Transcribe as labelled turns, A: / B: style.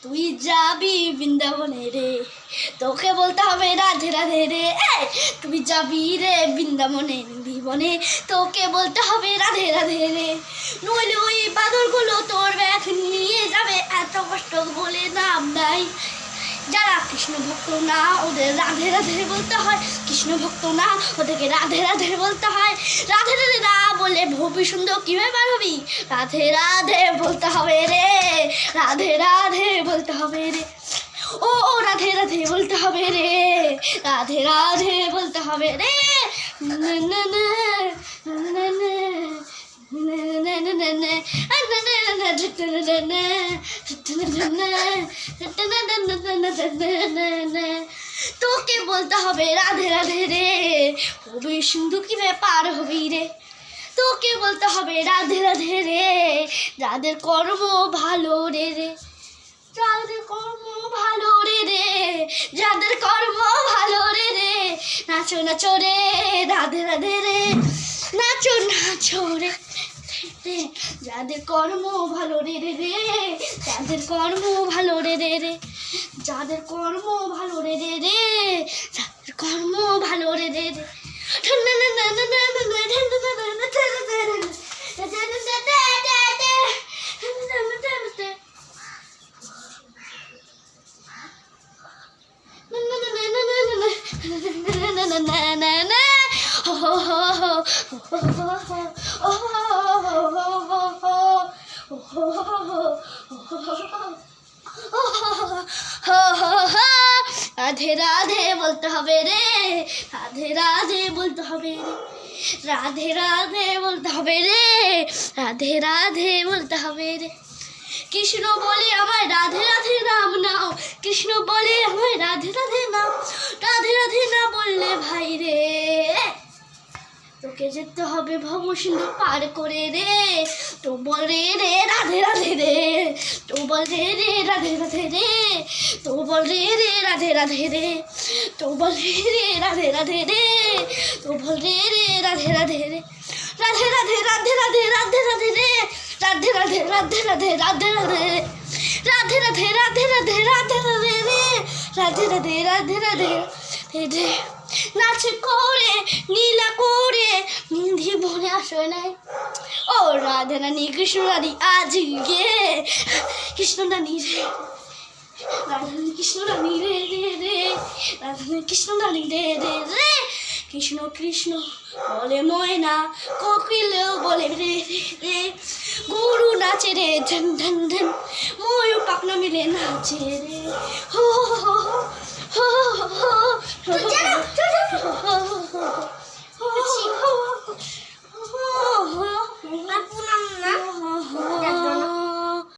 A: তুই যাবি বৃন্দাবনে রে, তোকে বলতে হবে রাধে রাধে রে। তুই যাবি রে বৃন্দাবনে জীবনে, তোকে বলতে হবে রাধে রাধে রে। নইলে ওই বাদরগুলো তোর ব্যাগ নিয়ে যাবে, এত কষ্ট বলে নাম নাই। যারা কৃষ্ণ ভক্ত না ওদের রাধে রাধে বলতে হয়, কৃষ্ণ ভক্ত না ওদেরকে রাধে রাধে বলতে হয়। রাধে রাধে না বলে ভবি সুন্দর কিভাবে বার হবি? রাধে রাধে বলতে হবে রে, রাধে রাধে বলতে হবে রে। ও রাধে রাধে বলতে হবে রে, রাধে রাধে বলতে হবে রে। তোকে বলতে হবে রাধে রাধে রে, হবি সিন্ধু কিভাবে পার হবি রে। তোকে বলতে হবে রাধে রাধে রে, যাদের কর্ম ভালো রে রে, যাদের কর্ম ভালো রে রে, যাদের কর্ম ভালো রে রে। নাচো নাচো রে রাধে রাধে রে, নাচো নাচো রে, যাদের কর্ম ভালো রে রে রে, যাদের কর্ম ভালো রে রে রে, যাদের কর্ম ভালো রে রে রে, যাদের কর্ম ভালো রে রে রে। রাধে রাধে বলতে হবে রে, রাধে রাধে বলতে হবে রে, রাধে রাধে বলতে হবে রে, রাধে রাধে বলতে হবে রে। কৃষ্ণ বলে আমায় রাধে রাধে নাম নাও, কৃষ্ণ বলে আমায় রাধে রাধে নাও। রাধে রাধে না বললে ভাই রে, তোকে যেতে হবে ভব সিন্ধু পার করে রে। তো বলে রে রাধে রাধে রে, তো বলে রে রাধে রাধে রে, তো বলে রে রাধে রাধে রে, তো বলে রে রাধে রাধে রে, তো বলে রে রাধে রাধে রে। রাধে রাধে রাধে রাধে রাধে রাধে রে, রাধে রাধে রাধে রাধে রাধে রাধে, রাধে রাধে রাধে রাধে রাধে রাধে রে, রাধে রাধে রাধে রাধে রে। নাচ করে নীলা করে নিধি বনে আসে নাই। ও রাধে রানী কৃষ্ণ রানী আজ গে, কৃষ্ণ রানী রে, রাধারানী কৃষ্ণ রানী রে রে রে, রাধারানী কৃষ্ণ রানী রে রে রে। কৃষ্ণ কৃষ্ণ বলে ময়না, কোকিলেও বলে রে রে রে। গরু নাচে রে ঢন ঢন ঢন, ময়ূর পাখনা মিলে নাচে রে। হো হো হো হো হো হো হো হো হো হো হো।